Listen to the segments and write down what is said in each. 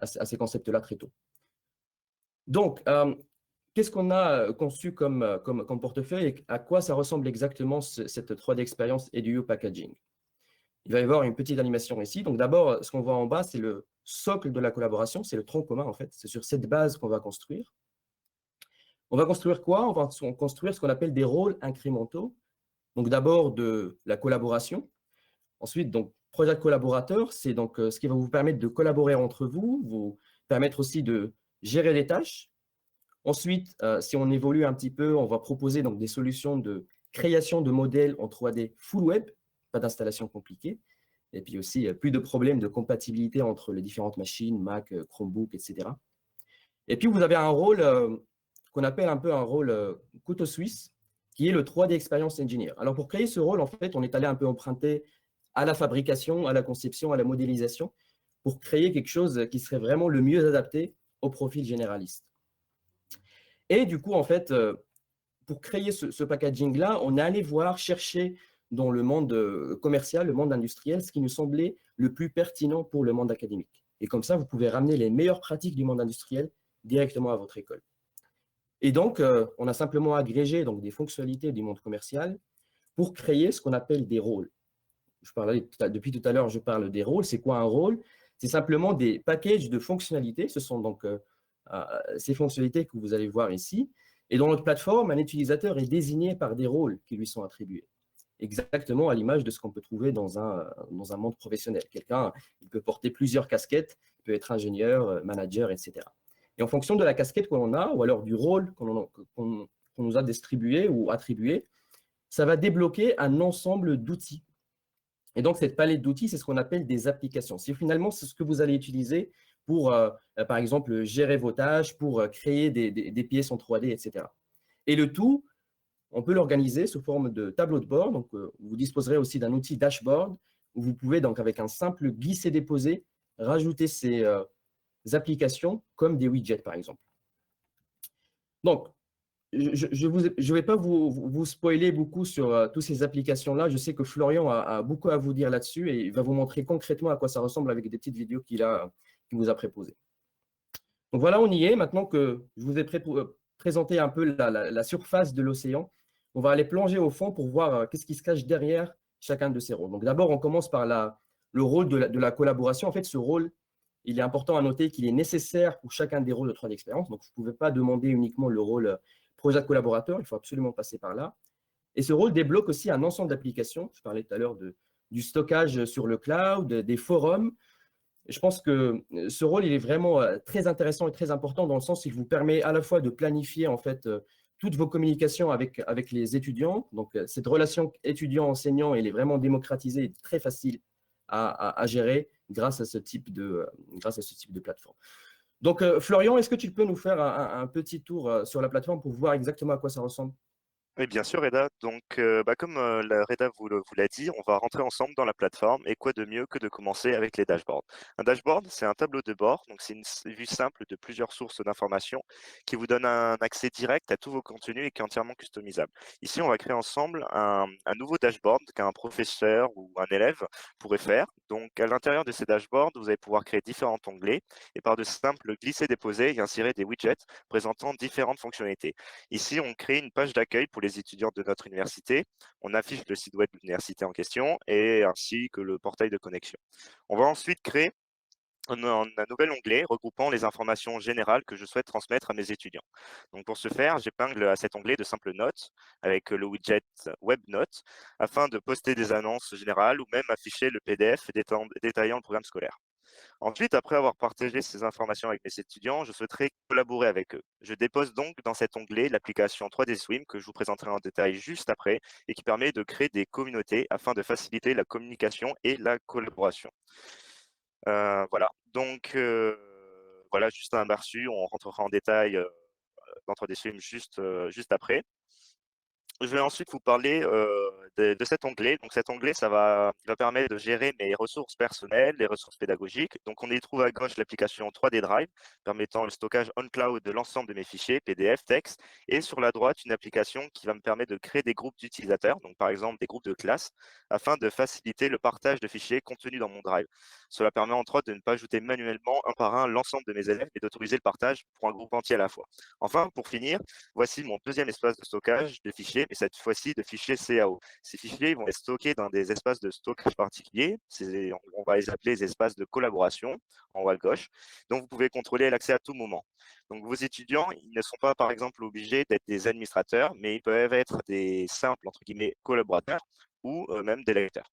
à ces concepts-là très tôt. Donc, qu'est-ce qu'on a conçu comme portefeuille et à quoi ça ressemble exactement cette 3D expérience EDU Packaging? Il va y avoir une petite animation ici. Donc d'abord, ce qu'on voit en bas, c'est le socle de la collaboration, c'est le tronc commun en fait. C'est sur cette base qu'on va construire. On va construire quoi? On va construire ce qu'on appelle des rôles incrémentaux. Donc d'abord de la collaboration. Ensuite, donc projet collaborateur, c'est donc ce qui va vous permettre de collaborer entre vous, vous permettre aussi de gérer les tâches. Ensuite, si on évolue un petit peu, on va proposer donc des solutions de création de modèles en 3D full web, pas d'installation compliquée. Et puis aussi, plus de problèmes de compatibilité entre les différentes machines, Mac, Chromebook, etc. Et puis, vous avez un rôle qu'on appelle un peu un rôle couteau suisse, qui est le 3D Experience Engineer. Alors, pour créer ce rôle, en fait, on est allé un peu emprunter à la fabrication, à la conception, à la modélisation, pour créer quelque chose qui serait vraiment le mieux adapté au profil généraliste. Et du coup, en fait, pour créer ce packaging-là, on est allé voir, chercher dans le monde commercial, le monde industriel, ce qui nous semblait le plus pertinent pour le monde académique. Et comme ça, vous pouvez ramener les meilleures pratiques du monde industriel directement à votre école. Et donc, on a simplement agrégé donc, des fonctionnalités du monde commercial pour créer ce qu'on appelle des rôles. Depuis tout à l'heure, je parle des rôles. C'est quoi un rôle? C'est simplement des packages de fonctionnalités. Ce sont donc ces fonctionnalités que vous allez voir ici. Et dans notre plateforme, un utilisateur est désigné par des rôles qui lui sont attribués. Exactement à l'image de ce qu'on peut trouver dans un monde professionnel. Quelqu'un, il peut porter plusieurs casquettes, il peut être ingénieur, manager, etc. Et en fonction de la casquette qu'on a, ou alors du rôle qu'on nous a distribué ou attribué, ça va débloquer un ensemble d'outils. Et donc, cette palette d'outils, c'est ce qu'on appelle des applications. C'est finalement ce que vous allez utiliser pour, par exemple, gérer vos tâches, pour créer des pièces en 3D, etc. Et le tout, on peut l'organiser sous forme de tableau de bord. Donc, vous disposerez aussi d'un outil dashboard où vous pouvez, donc, avec un simple glisser-déposer, rajouter ces applications comme des widgets, par exemple. Donc, je ne vais pas vous spoiler beaucoup sur toutes ces applications-là. Je sais que Florian a beaucoup à vous dire là-dessus et il va vous montrer concrètement à quoi ça ressemble avec des petites vidéos qu'il vous a préposées. Donc voilà, on y est. Maintenant que je vous ai présenté un peu la surface de l'océan, on va aller plonger au fond pour voir qu'est-ce qui se cache derrière chacun de ces rôles. Donc d'abord, on commence par le rôle de la collaboration. En fait, ce rôle, il est important à noter qu'il est nécessaire pour chacun des rôles de 3D Experience. Donc, vous ne pouvez pas demander uniquement le rôle projet collaborateur, il faut absolument passer par là. Et ce rôle débloque aussi un ensemble d'applications. Je parlais tout à l'heure du stockage sur le cloud, des forums. Je pense que ce rôle, il est vraiment très intéressant et très important dans le sens qu'il vous permet à la fois de planifier en fait toutes vos communications avec les étudiants. Donc, cette relation étudiant-enseignant, elle est vraiment démocratisée et très facile à gérer grâce à ce type de plateforme. Donc, Florian, est-ce que tu peux nous faire un petit tour sur la plateforme pour voir exactement à quoi ça ressemble? Oui, bien sûr, Reda. Donc, comme Reda vous l'a dit, on va rentrer ensemble dans la plateforme. Et quoi de mieux que de commencer avec les dashboards? Un dashboard, c'est un tableau de bord. Donc, c'est une vue simple de plusieurs sources d'informations qui vous donne un accès direct à tous vos contenus et qui est entièrement customisable. Ici, on va créer ensemble un nouveau dashboard qu'un professeur ou un élève pourrait faire. Donc, à l'intérieur de ces dashboards, vous allez pouvoir créer différents onglets et par de simples glisser-déposer et insérer des widgets présentant différentes fonctionnalités. Ici, on crée une page d'accueil pour les étudiants de notre université. On affiche le site web de l'université en question et ainsi que le portail de connexion. On va ensuite créer un nouvel onglet regroupant les informations générales que je souhaite transmettre à mes étudiants. Donc pour ce faire, j'épingle à cet onglet de simples notes avec le widget Web Notes afin de poster des annonces générales ou même afficher le PDF détaillant le programme scolaire. Ensuite, après avoir partagé ces informations avec mes étudiants, je souhaiterais collaborer avec eux. Je dépose donc dans cet onglet l'application 3D Swim que je vous présenterai en détail juste après et qui permet de créer des communautés afin de faciliter la communication et la collaboration. Voilà, donc voilà, juste un aperçu, on rentrera en détail dans 3D Swim juste après. Je vais ensuite vous parler de cet onglet. Donc cet onglet, va permettre de gérer mes ressources personnelles, les ressources pédagogiques. Donc on y trouve à gauche l'application 3D Drive, permettant le stockage on-cloud de l'ensemble de mes fichiers, PDF, texte. Et sur la droite, une application qui va me permettre de créer des groupes d'utilisateurs, donc par exemple des groupes de classe, afin de faciliter le partage de fichiers contenus dans mon Drive. Cela permet entre autres de ne pas ajouter manuellement un par un l'ensemble de mes élèves et d'autoriser le partage pour un groupe entier à la fois. Enfin, pour finir, voici mon deuxième espace de stockage de fichiers, mais cette fois-ci de fichiers CAO. Ces fichiers vont être stockés dans des espaces de stockage particuliers. On va les appeler les espaces de collaboration en haut à gauche, dont vous pouvez contrôler l'accès à tout moment. Donc vos étudiants, ils ne sont pas par exemple obligés d'être des administrateurs, mais ils peuvent être des simples, entre guillemets, collaborateurs ou même des lecteurs.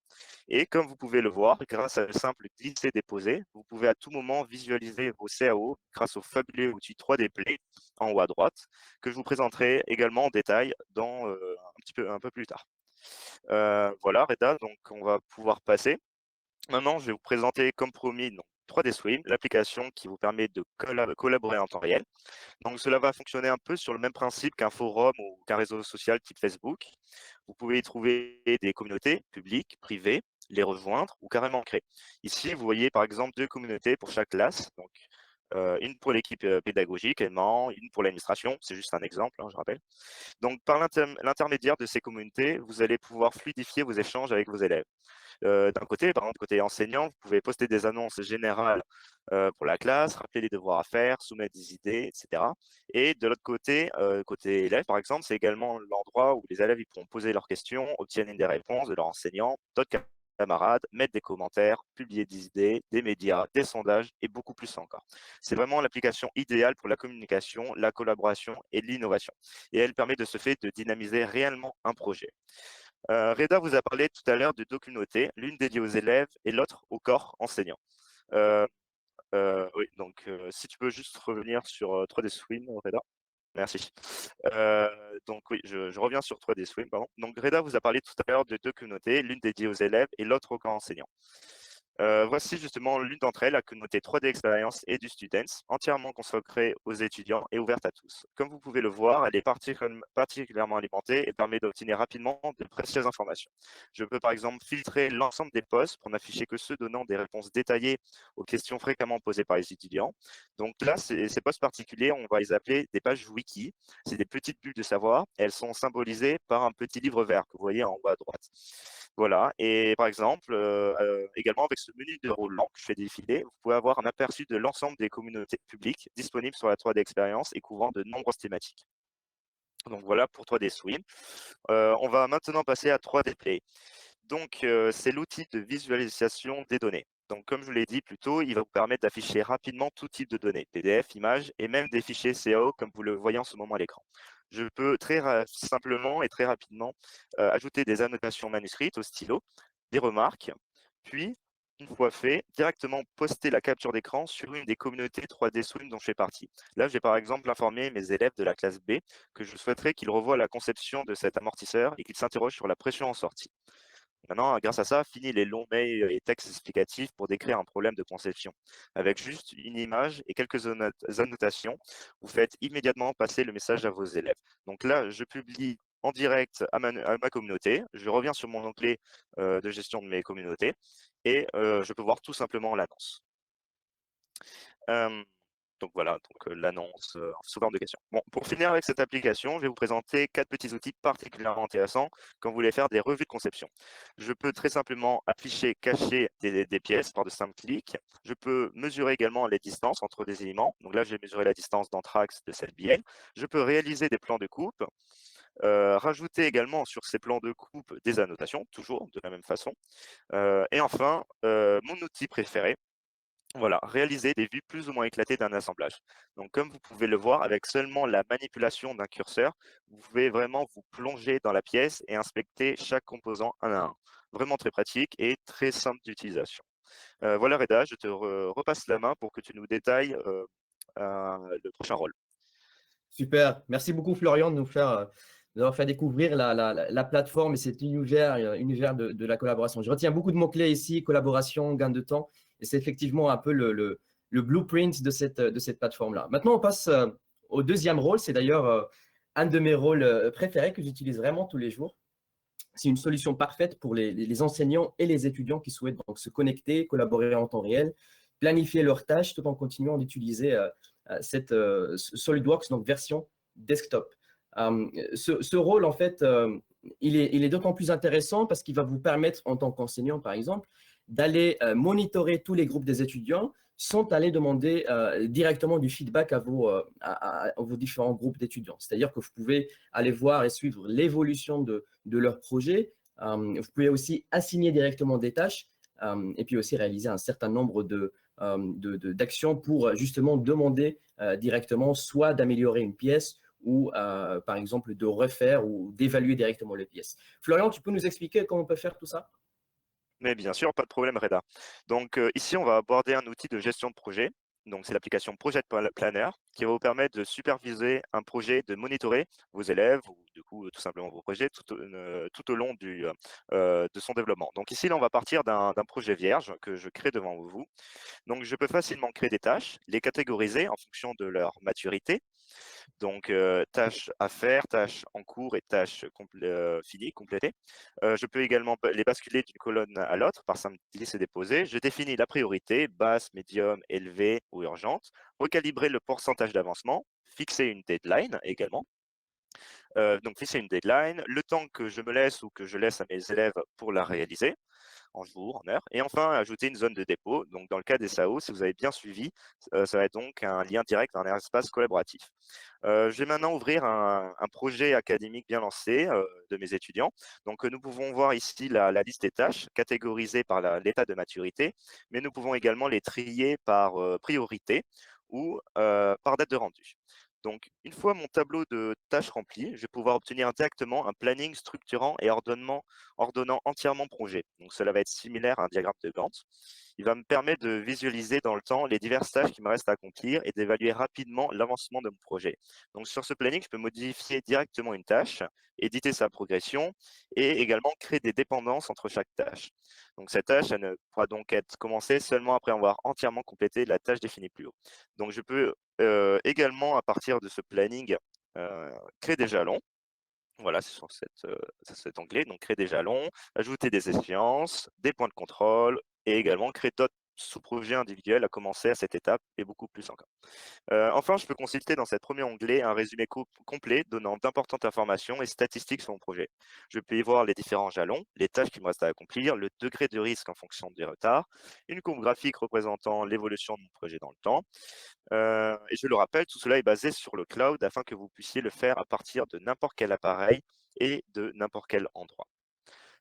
Et comme vous pouvez le voir, grâce à un simple glisser-déposer, vous pouvez à tout moment visualiser vos CAO grâce au fabuleux outil 3D Play en haut à droite, que je vous présenterai également en détail dans un peu plus tard. Voilà, Reda, donc on va pouvoir passer. Maintenant, je vais vous présenter, comme promis, donc, 3D Swim, l'application qui vous permet de collaborer en temps réel. Donc, cela va fonctionner un peu sur le même principe qu'un forum ou qu'un réseau social type Facebook. Vous pouvez y trouver des communautés publiques, privées, les rejoindre ou carrément créer. Ici, vous voyez par exemple 2 communautés pour chaque classe. Donc, une pour l'équipe pédagogique, aimant, une pour l'administration. C'est juste un exemple, hein, je rappelle. Donc, par l'intermédiaire de ces communautés, vous allez pouvoir fluidifier vos échanges avec vos élèves. D'un côté, par exemple, côté enseignant, vous pouvez poster des annonces générales pour la classe, rappeler les devoirs à faire, soumettre des idées, etc. Et de l'autre côté, côté élève, par exemple, c'est également l'endroit où les élèves ils pourront poser leurs questions, obtiennent des réponses de leurs enseignants, d'autres camarades, mettre des commentaires, publier des idées, des médias, des sondages et beaucoup plus encore. C'est vraiment l'application idéale pour la communication, la collaboration et l'innovation. Et elle permet de ce fait de dynamiser réellement un projet. Reda vous a parlé tout à l'heure de deux communautés, l'une dédiée aux élèves et l'autre au corps enseignant. Euh, oui, donc si tu peux juste revenir sur 3D Swim, Reda. Merci. Donc oui, je reviens sur 3D Swim, pardon. Donc Reda vous a parlé tout à l'heure de deux communautés, l'une dédiée aux élèves et l'autre au corps enseignant. Voici justement l'une d'entre elles, la communauté 3D Experience et du Students, entièrement consacrée aux étudiants et ouverte à tous. Comme vous pouvez le voir, elle est particulièrement alimentée et permet d'obtenir rapidement de précieuses informations. Je peux par exemple filtrer l'ensemble des posts pour n'afficher que ceux donnant des réponses détaillées aux questions fréquemment posées par les étudiants. Donc là, ces posts particuliers, on va les appeler des pages wiki. C'est des petites bulles de savoir. Elles sont symbolisées par un petit livre vert que vous voyez en haut à droite. Voilà, et par exemple, également avec ce menu de roulement que je fais défiler, vous pouvez avoir un aperçu de l'ensemble des communautés publiques disponibles sur la 3D Experience et couvrant de nombreuses thématiques. Donc voilà pour 3D Swim. On va maintenant passer à 3D Play. Donc, c'est l'outil de visualisation des données. Donc, comme je vous l'ai dit plus tôt, il va vous permettre d'afficher rapidement tout type de données, PDF, images et même des fichiers CAO comme vous le voyez en ce moment à l'écran. Je peux très simplement et très rapidement ajouter des annotations manuscrites au stylo, des remarques, puis, une fois fait, directement poster la capture d'écran sur une des communautés 3D Swim dont je fais partie. Là, je vais par exemple informer mes élèves de la classe B que je souhaiterais qu'ils revoient la conception de cet amortisseur et qu'ils s'interrogent sur la pression en sortie. Maintenant, grâce à ça, fini les longs mails et textes explicatifs pour décrire un problème de conception. Avec juste une image et quelques annotations, vous faites immédiatement passer le message à vos élèves. Donc là, je publie en direct à ma communauté. Je reviens sur mon onglet de gestion de mes communautés et je peux voir tout simplement l'annonce. Donc voilà, donc l'annonce, sous forme de questions. Bon, pour finir avec cette application, je vais vous présenter 4 petits outils particulièrement intéressants quand vous voulez faire des revues de conception. Je peux très simplement afficher, cacher des pièces par de simples clics. Je peux mesurer également les distances entre des éléments. Donc là, j'ai mesuré la distance d'entre-axe de cette bielle. Je peux réaliser des plans de coupe. Rajouter également sur ces plans de coupe des annotations, toujours de la même façon. Et enfin, mon outil préféré, voilà, réaliser des vues plus ou moins éclatées d'un assemblage. Donc, comme vous pouvez le voir, avec seulement la manipulation d'un curseur, vous pouvez vraiment vous plonger dans la pièce et inspecter chaque composant un à un. Vraiment très pratique et très simple d'utilisation. Voilà, Reda, je te repasse la main pour que tu nous détailles le prochain rôle. Super. Merci beaucoup, Florian, de nous d'avoir fait découvrir la plateforme et cet univers de la collaboration. Je retiens beaucoup de mots-clés ici, collaboration, gain de temps, et c'est effectivement un peu le blueprint de cette plateforme-là. Maintenant, on passe au deuxième rôle. C'est d'ailleurs un de mes rôles préférés que j'utilise vraiment tous les jours. C'est une solution parfaite pour les enseignants et les étudiants qui souhaitent donc se connecter, collaborer en temps réel, planifier leurs tâches tout en continuant d'utiliser cette SolidWorks, donc version desktop. Ce rôle, en fait, il est d'autant plus intéressant parce qu'il va vous permettre, en tant qu'enseignant, par exemple, d'aller monitorer tous les groupes des étudiants sans aller demander directement du feedback à vos différents groupes d'étudiants. C'est-à-dire que vous pouvez aller voir et suivre l'évolution de leur projet. Vous pouvez aussi assigner directement des tâches et puis aussi réaliser un certain nombre d'actions pour justement demander directement soit d'améliorer une pièce ou par exemple de refaire ou d'évaluer directement les pièces. Florian, tu peux nous expliquer comment on peut faire tout ça? Mais bien sûr, pas de problème, Reda. Donc ici, on va aborder un outil de gestion de projet. Donc c'est l'application Project Planner qui va vous permettre de superviser un projet, de monitorer vos élèves ou du coup tout simplement vos projets tout au long de son développement. Donc ici, là, on va partir d'un projet vierge que je crée devant vous. Donc je peux facilement créer des tâches, les catégoriser en fonction de leur maturité. Donc, tâches à faire, tâches en cours et tâches finies, complétées. Je peux également les basculer d'une colonne à l'autre par simple glisser-déposer. Je définis la priorité, basse, médium, élevée ou urgente. Recalibrer le pourcentage d'avancement. Fixer une deadline également. Donc, fixer une deadline, le temps que je me laisse ou que je laisse à mes élèves pour la réaliser en jours, en heures. Et enfin, ajouter une zone de dépôt. Donc, dans le cas des SAO, si vous avez bien suivi, ça va être donc un lien direct vers un espace collaboratif. Je vais maintenant ouvrir un projet académique bien lancé de mes étudiants. Donc, nous pouvons voir ici la liste des tâches catégorisées par l'état de maturité, mais nous pouvons également les trier par priorité ou par date de rendu. Donc, une fois mon tableau de tâches rempli, je vais pouvoir obtenir directement un planning structurant et ordonnant entièrement mon projet. Donc, cela va être similaire à un diagramme de Gantt. Il va me permettre de visualiser dans le temps les diverses tâches qui me restent à accomplir et d'évaluer rapidement l'avancement de mon projet. Donc, sur ce planning, je peux modifier directement une tâche, éditer sa progression et également créer des dépendances entre chaque tâche. Donc, cette tâche, elle ne pourra donc être commencée seulement après avoir entièrement complété la tâche définie plus haut. Donc, je peux également, à partir de ce planning, créer des jalons. Voilà, c'est sur cet onglet. Donc, créer des jalons, ajouter des échéances, des points de contrôle et également créer d'autres sous-projets individuels à commencer à cette étape et beaucoup plus encore. Enfin, je peux consulter dans cet premier onglet un résumé complet donnant d'importantes informations et statistiques sur mon projet. Je peux y voir les différents jalons, les tâches qui me restent à accomplir, le degré de risque en fonction des retards, une courbe graphique représentant l'évolution de mon projet dans le temps. Et je le rappelle, tout cela est basé sur le cloud afin que vous puissiez le faire à partir de n'importe quel appareil et de n'importe quel endroit.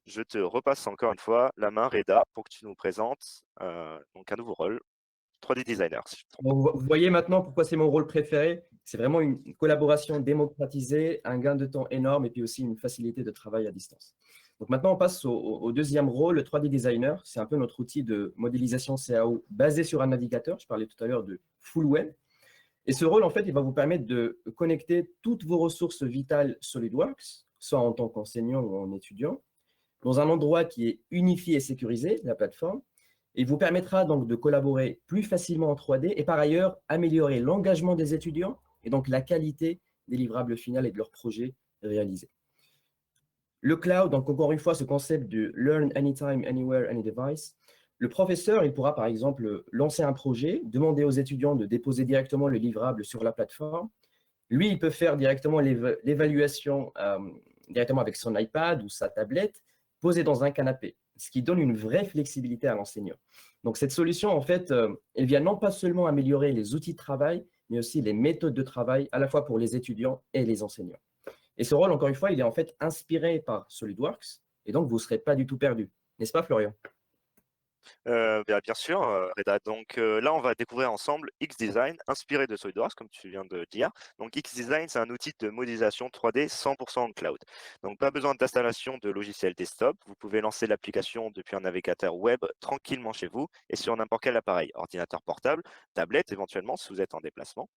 Je te repasse encore une fois la main, Reda, pour que tu nous présentes donc un nouveau rôle, 3D designer, si je ne me trompe pas. Bon, vous voyez maintenant pourquoi c'est mon rôle préféré. C'est vraiment une collaboration démocratisée, un gain de temps énorme et puis aussi une facilité de travail à distance. Donc maintenant, on passe au deuxième rôle, le 3D designer. C'est un peu notre outil de modélisation CAO basé sur un navigateur. Je parlais tout à l'heure de Full Web. Et ce rôle, en fait, il va vous permettre de connecter toutes vos ressources vitales SolidWorks, soit en tant qu'enseignant ou en étudiant, dans un endroit qui est unifié et sécurisé, la plateforme. Il vous permettra donc de collaborer plus facilement en 3D et par ailleurs améliorer l'engagement des étudiants et donc la qualité des livrables finales et de leurs projets réalisés. Le cloud, donc encore une fois, ce concept de Learn Anytime, Anywhere, Any Device, le professeur, il pourra par exemple lancer un projet, demander aux étudiants de déposer directement le livrable sur la plateforme. Lui, il peut faire directement l'évaluation directement avec son iPad ou sa tablette, posée dans un canapé, ce qui donne une vraie flexibilité à l'enseignant. Donc, cette solution, en fait, elle vient non pas seulement améliorer les outils de travail, mais aussi les méthodes de travail, à la fois pour les étudiants et les enseignants. Et ce rôle, encore une fois, il est en fait inspiré par SolidWorks, et donc vous ne serez pas du tout perdu. N'est-ce pas, Florian? Bien sûr, Reda. Donc là, on va découvrir ensemble X-Design, inspiré de SolidWorks, comme tu viens de dire. Donc X-Design, c'est un outil de modélisation 3D 100% en cloud. Donc pas besoin d'installation de logiciel desktop. Vous pouvez lancer l'application depuis un navigateur web tranquillement chez vous et sur n'importe quel appareil, ordinateur portable, tablette éventuellement si vous êtes en déplacement.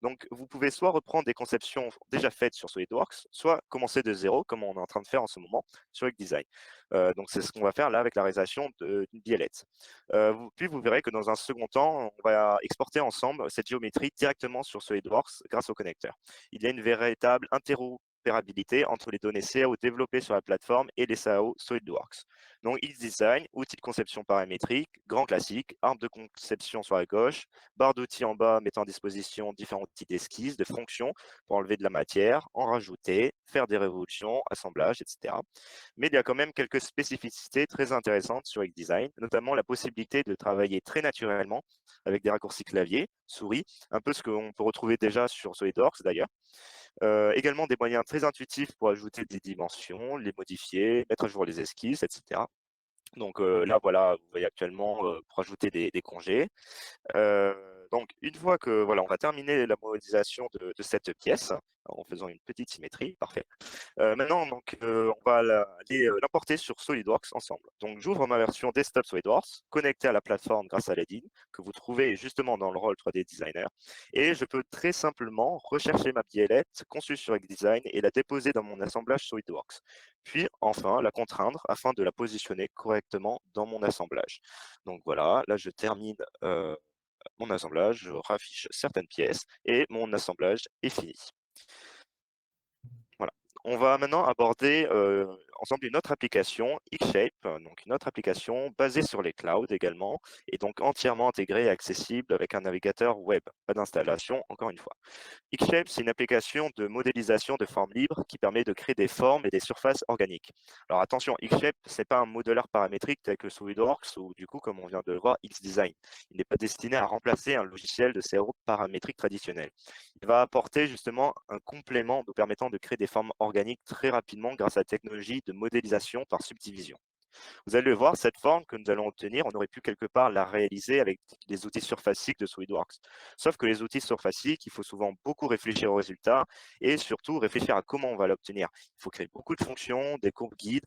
Donc vous pouvez soit reprendre des conceptions déjà faites sur SolidWorks, soit commencer de zéro, comme on est en train de faire en ce moment sur X-Design. Donc c'est ce qu'on va faire là avec la réalisation d'une BLS. assets. Puis vous verrez que dans un second temps, on va exporter ensemble cette géométrie directement sur SolidWorks grâce au connecteur. Il y a une véritable interopérabilité entre les données CAO développées sur la plateforme et les CAO SolidWorks. Donc XDesign, outil de conception paramétrique, grand classique, arbre de conception sur la gauche, barre d'outils en bas mettant à disposition différents types d'esquisses, de fonctions pour enlever de la matière, en rajouter, faire des révolutions, assemblage, etc. Mais il y a quand même quelques spécificités très intéressantes sur XDesign, notamment la possibilité de travailler très naturellement avec des raccourcis clavier, souris, un peu ce qu'on peut retrouver déjà sur SolidWorks d'ailleurs. Également des moyens très intuitifs pour ajouter des dimensions, les modifier, mettre à jour les esquisses, etc. Donc là, voilà, vous voyez actuellement pour ajouter des congés. Donc, une fois que voilà, on va terminer la modélisation de cette pièce en faisant une petite symétrie, parfait. Maintenant, donc, on va aller l'importer sur SolidWorks ensemble. Donc, j'ouvre ma version desktop SolidWorks, connectée à la plateforme grâce à Ledin, que vous trouvez justement dans le rôle 3D Designer. Et je peux très simplement rechercher ma biellette conçue sur XDesign et la déposer dans mon assemblage SolidWorks. Puis, enfin, la contraindre afin de la positionner correctement dans mon assemblage. Donc voilà, là, je termine mon assemblage, je raffiche certaines pièces et mon assemblage est fini. Voilà. On va maintenant aborder ensemble une autre application, Xshape, donc une autre application basée sur les clouds également, et donc entièrement intégrée et accessible avec un navigateur web. Pas d'installation, encore une fois. Xshape, c'est une application de modélisation de formes libres qui permet de créer des formes et des surfaces organiques. Alors attention, Xshape, ce n'est pas un modeleur paramétrique tel que SolidWorks ou du coup, comme on vient de le voir, XDesign. Il n'est pas destiné à remplacer un logiciel de CAO paramétrique traditionnel. Il va apporter justement un complément nous permettant de créer des formes organiques très rapidement grâce à la technologie de modélisation par subdivision. Vous allez le voir, cette forme que nous allons obtenir, on aurait pu quelque part la réaliser avec les outils surfaciques de SolidWorks. Sauf que les outils surfaciques, il faut souvent beaucoup réfléchir au résultat et surtout réfléchir à comment on va l'obtenir. Il faut créer beaucoup de fonctions, des courbes guides,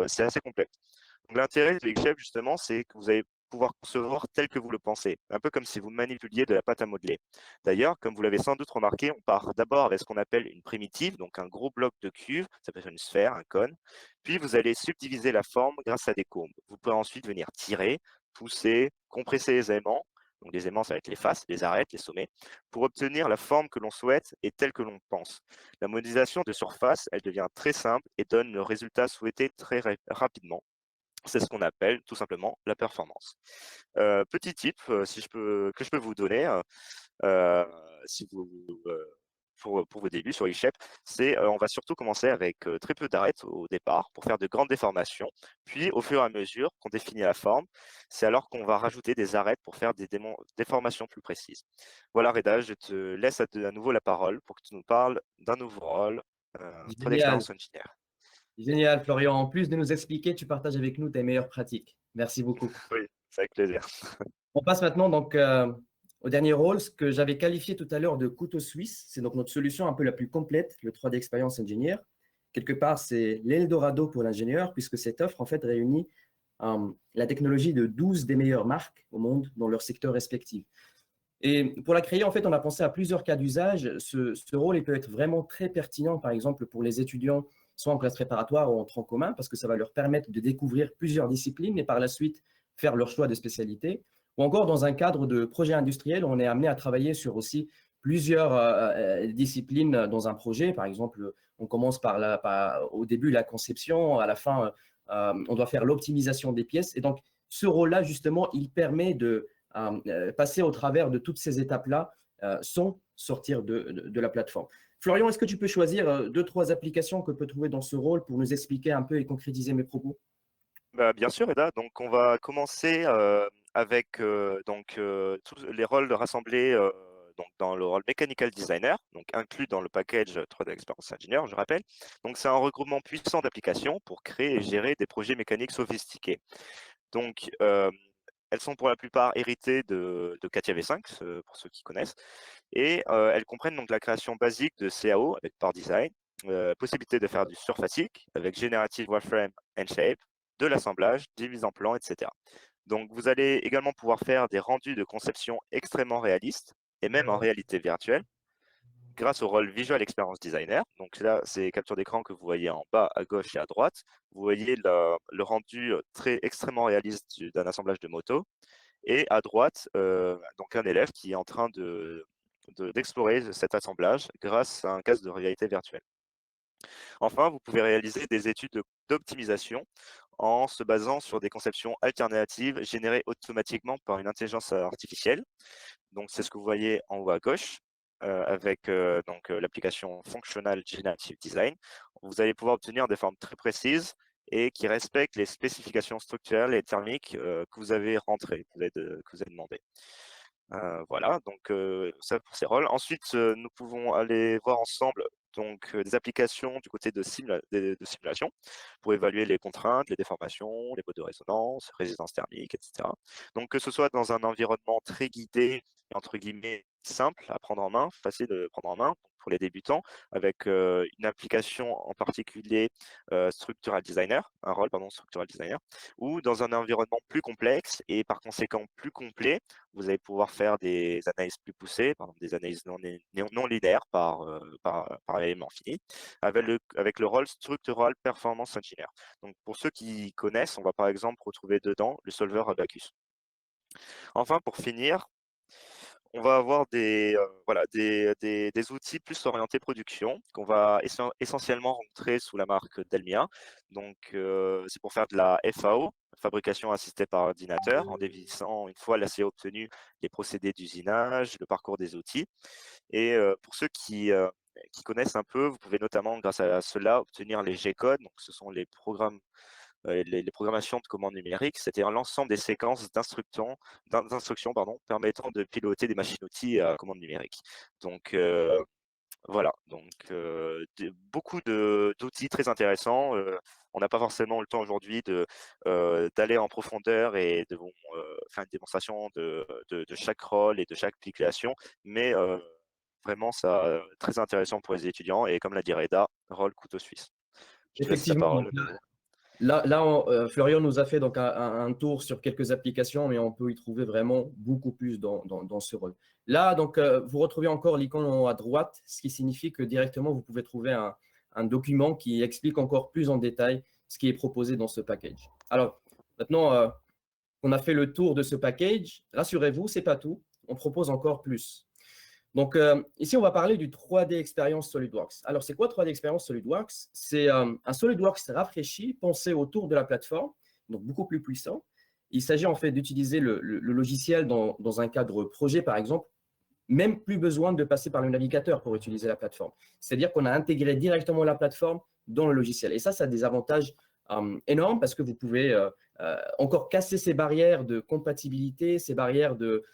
c'est assez complexe. Donc, l'intérêt de Xshape, justement, c'est que vous allez pouvoir concevoir tel que vous le pensez, un peu comme si vous manipuliez de la pâte à modeler. D'ailleurs, comme vous l'avez sans doute remarqué, on part d'abord avec ce qu'on appelle une primitive, donc un gros bloc de cuve, ça peut être une sphère, un cône, puis vous allez subdiviser la forme grâce à des courbes. Vous pourrez ensuite venir tirer, pousser, compresser les aimants, donc les aimants, ça va être les faces, les arêtes, les sommets, pour obtenir la forme que l'on souhaite et telle que l'on pense. La modélisation de surface, elle devient très simple et donne le résultat souhaité très rapidement. C'est ce qu'on appelle tout simplement la performance. Petit tip que je peux vous donner, euh, si vous, euh, pour vos débuts sur eShape, c'est on va surtout commencer avec très peu d'arêtes au départ pour faire de grandes déformations. Puis, au fur et à mesure qu'on définit la forme, c'est alors qu'on va rajouter des arêtes pour faire des déformations plus précises. Voilà, Reda, je te laisse à nouveau la parole pour que tu nous parles d'un nouveau rôle, 3D Génial, Experience Engineer. génial, Florian. En plus de nous expliquer, tu partages avec nous tes meilleures pratiques. Merci beaucoup. Oui, c'est avec plaisir. On passe maintenant donc au dernier rôle, ce que j'avais qualifié tout à l'heure de couteau suisse. C'est donc notre solution un peu la plus complète, le 3D Experience Engineer. Quelque part, c'est l'Eldorado pour l'ingénieur, puisque cette offre en fait réunit la technologie de 12 des meilleures marques au monde dans leur secteur respectif. Et pour la créer, en fait, on a pensé à plusieurs cas d'usage. Ce rôle il peut être vraiment très pertinent, par exemple, pour les étudiants, soit en classe préparatoire ou en tronc commun, parce que ça va leur permettre de découvrir plusieurs disciplines et par la suite faire leur choix de spécialité. Ou encore dans un cadre de projet industriel, on est amené à travailler sur aussi plusieurs disciplines dans un projet. Par exemple, on commence au début la conception, à la fin, on doit faire l'optimisation des pièces. Et donc, ce rôle-là, justement, il permet de passer au travers de toutes ces étapes-là sans sortir de la plateforme. Florian, est-ce que tu peux choisir deux, trois applications que tu peux trouver dans ce rôle pour nous expliquer un peu et concrétiser mes propos? Bah, bien sûr, Eda. Donc, on va commencer avec tous les rôles rassemblés donc, dans le rôle Mechanical Designer, donc inclus dans le package 3D Experience Engineer, je rappelle. Donc, c'est un regroupement puissant d'applications pour créer et gérer des projets mécaniques sophistiqués. Donc, elles sont pour la plupart héritées de CATIA V5, pour ceux qui connaissent, et elles comprennent donc la création basique de CAO avec Power Design, possibilité de faire du surfacique avec Generative Wireframe and Shape, de l'assemblage, des mises en plan, etc. Donc, vous allez également pouvoir faire des rendus de conception extrêmement réalistes et même en réalité virtuelle, grâce au rôle Visual Experience Designer. Donc là, c'est capture d'écran que vous voyez en bas, à gauche et à droite. Vous voyez le rendu extrêmement réaliste d'un assemblage de moto. Et à droite, donc un élève qui est en train d'explorer cet assemblage grâce à un casque de réalité virtuelle. Enfin, vous pouvez réaliser des études d'optimisation en se basant sur des conceptions alternatives générées automatiquement par une intelligence artificielle. Donc, c'est ce que vous voyez en haut à gauche avec l'application Functional Generative Design. Vous allez pouvoir obtenir des formes très précises et qui respectent les spécifications structurelles et thermiques que vous avez rentrées, que vous avez demandées. Voilà, donc ça pour ces rôles. Ensuite, nous pouvons aller voir ensemble donc des applications du côté de simulation pour évaluer les contraintes, les déformations, les modes de résonance, résistance thermique, etc. Donc que ce soit dans un environnement très guidé et entre guillemets simple à prendre en main, facile de prendre en main pour les débutants, avec une application en particulier Structural Designer, un rôle pardon Structural Designer, ou dans un environnement plus complexe et par conséquent plus complet, vous allez pouvoir faire des analyses plus poussées, par exemple des analyses non linéaires par élément fini, avec le rôle Structural Performance Engineer. Donc pour ceux qui connaissent, on va par exemple retrouver dedans le solver Abaqus. Enfin, pour finir, on va avoir des outils plus orientés production qu'on va essentiellement rencontrer sous la marque Delmia. Donc, c'est pour faire de la FAO, fabrication assistée par ordinateur, en définissant une fois l'ACO obtenu les procédés d'usinage, le parcours des outils. Et pour ceux qui connaissent un peu, vous pouvez notamment, grâce à cela, obtenir les G-codes. Donc, ce sont les programmes les programmations de commandes numériques, c'est-à-dire l'ensemble des séquences d'instructions permettant de piloter des machines-outils à commande numérique. Donc voilà, donc beaucoup d'outils très intéressants. On n'a pas forcément le temps aujourd'hui d'aller en profondeur et de faire une démonstration de chaque rôle et de chaque application, mais vraiment, ça très intéressant pour les étudiants et comme l'a dit Reda, rôle couteau suisse. Je te laisse la Effectivement, donc, parole. Florian nous a fait donc un tour sur quelques applications, mais on peut y trouver vraiment beaucoup plus dans ce rôle. Là, donc, vous retrouvez encore l'icône en haut à droite, ce qui signifie que directement, vous pouvez trouver un document qui explique encore plus en détail ce qui est proposé dans ce package. Alors, maintenant qu'on a fait le tour de ce package, rassurez-vous, ce n'est pas tout. On propose encore plus. Donc, ici, on va parler du 3D Experience SolidWorks. Alors, c'est quoi 3D Experience SolidWorks? C'est un SolidWorks rafraîchi, pensé autour de la plateforme, donc beaucoup plus puissant. Il s'agit en fait d'utiliser le logiciel dans un cadre projet, par exemple, même plus besoin de passer par le navigateur pour utiliser la plateforme. C'est-à-dire qu'on a intégré directement la plateforme dans le logiciel. Et ça a des avantages énormes parce que vous pouvez encore casser ces barrières de compatibilité, ces barrières de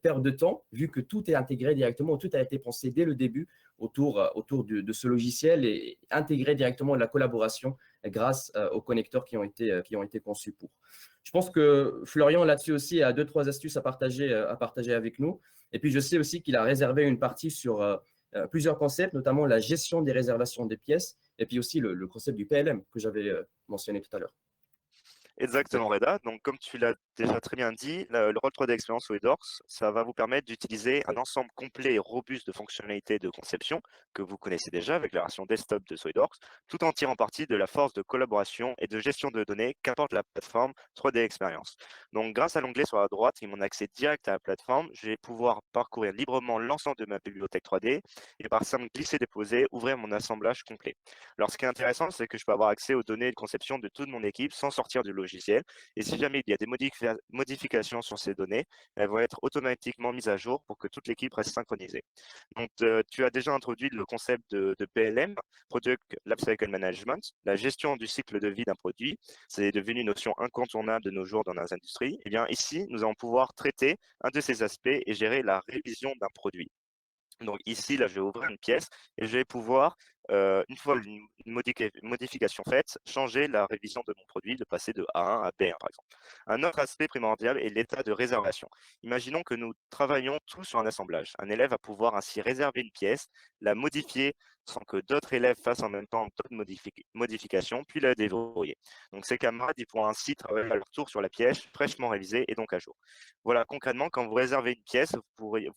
perte de temps, vu que tout est intégré directement, tout a été pensé dès le début autour de ce logiciel et intégré directement la collaboration grâce aux connecteurs qui ont été conçus pour. Je pense que Florian, là-dessus aussi, a 2-3 astuces à partager avec nous. Et puis, je sais aussi qu'il a réservé une partie sur plusieurs concepts, notamment la gestion des réservations des pièces, et puis aussi le concept du PLM que j'avais mentionné tout à l'heure. Exactement, Reda. Donc, comme tu l'as déjà très bien dit, le rôle 3D Experience SolidWorks, ça va vous permettre d'utiliser un ensemble complet et robuste de fonctionnalités de conception que vous connaissez déjà avec la version desktop de SolidWorks, tout en tirant parti de la force de collaboration et de gestion de données qu'apporte la plateforme 3D Experience. Donc, grâce à l'onglet sur la droite et mon accès direct à la plateforme, je vais pouvoir parcourir librement l'ensemble de ma bibliothèque 3D et par simple glisser-déposer, ouvrir mon assemblage complet. Alors, ce qui est intéressant, c'est que je peux avoir accès aux données de conception de toute mon équipe sans sortir du logiciel. Et si jamais il y a des modifications sur ces données, elles vont être automatiquement mises à jour pour que toute l'équipe reste synchronisée. Donc, tu as déjà introduit le concept de PLM, Product Lifecycle Management, la gestion du cycle de vie d'un produit. C'est devenu une notion incontournable de nos jours dans nos industries. Et bien ici, nous allons pouvoir traiter un de ces aspects et gérer la révision d'un produit. Donc ici, là, je vais ouvrir une pièce et je vais pouvoir, une fois une modification faite, changer la révision de mon produit, de passer de A1 à B1, par exemple. Un autre aspect primordial est l'état de réservation. Imaginons que nous travaillons tous sur un assemblage. Un élève va pouvoir ainsi réserver une pièce, la modifier sans que d'autres élèves fassent en même temps d'autres modifications, puis la déverrouiller. Donc ces camarades, ils pourront ainsi travailler à leur tour sur la pièce, fraîchement révisée et donc à jour. Voilà, concrètement, quand vous réservez une pièce, vous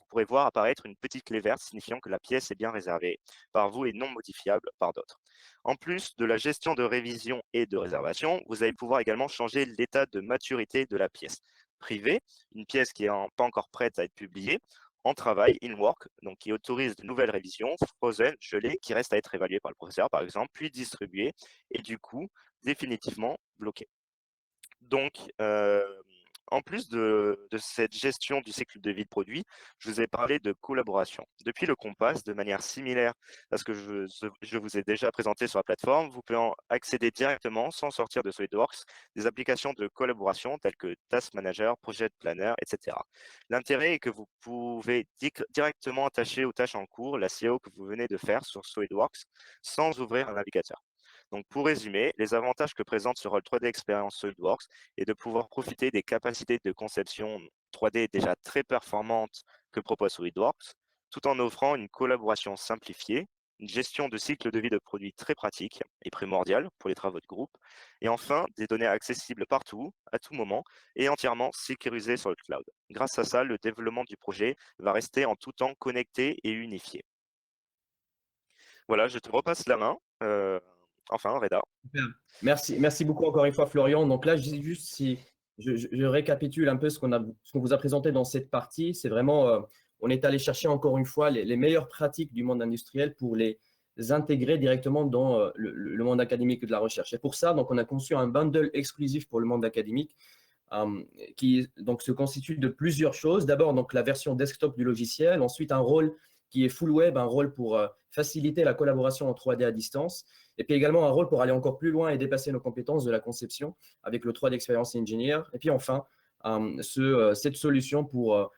pourrez voir apparaître une petite clé verte signifiant que la pièce est bien réservée par vous et non modifiable par d'autres. En plus de la gestion de révision et de réservation, vous allez pouvoir également changer l'état de maturité de la pièce. Privée, une pièce qui n'est pas encore prête à être publiée, en travail, in work, donc qui autorise de nouvelles révisions, frozen, gelées, qui restent à être évaluées par le professeur, par exemple, puis distribuées, et du coup, définitivement bloquées. Donc, en plus de cette gestion du cycle de vie de produit, je vous ai parlé de collaboration. Depuis le Compass, de manière similaire à ce que je vous ai déjà présenté sur la plateforme, vous pouvez en accéder directement, sans sortir de SolidWorks, des applications de collaboration telles que Task Manager, Project Planner, etc. L'intérêt est que vous pouvez directement attacher aux tâches en cours la CO que vous venez de faire sur SolidWorks sans ouvrir un navigateur. Donc, pour résumer, les avantages que présente ce rôle 3D Experience SolidWorks est de pouvoir profiter des capacités de conception 3D déjà très performantes que propose SolidWorks, tout en offrant une collaboration simplifiée, une gestion de cycle de vie de produits très pratique et primordiale pour les travaux de groupe, et enfin des données accessibles partout, à tout moment, et entièrement sécurisées sur le cloud. Grâce à ça, le développement du projet va rester en tout temps connecté et unifié. Voilà, je te repasse la main. Enfin, Reda. Super. Merci beaucoup encore une fois, Florian. Donc là, juste si je récapitule un peu ce qu'on vous a présenté dans cette partie, c'est vraiment, on est allé chercher encore une fois les meilleures pratiques du monde industriel pour les intégrer directement dans le monde académique et de la recherche. Et pour ça, donc, on a conçu un bundle exclusif pour le monde académique qui donc, se constitue de plusieurs choses. D'abord, donc, la version desktop du logiciel, ensuite un rôle qui est full web, un rôle pour faciliter la collaboration en 3D à distance, et puis également un rôle pour aller encore plus loin et dépasser nos compétences de la conception avec le 3D Experience Engineer. Et puis enfin, cette solution pour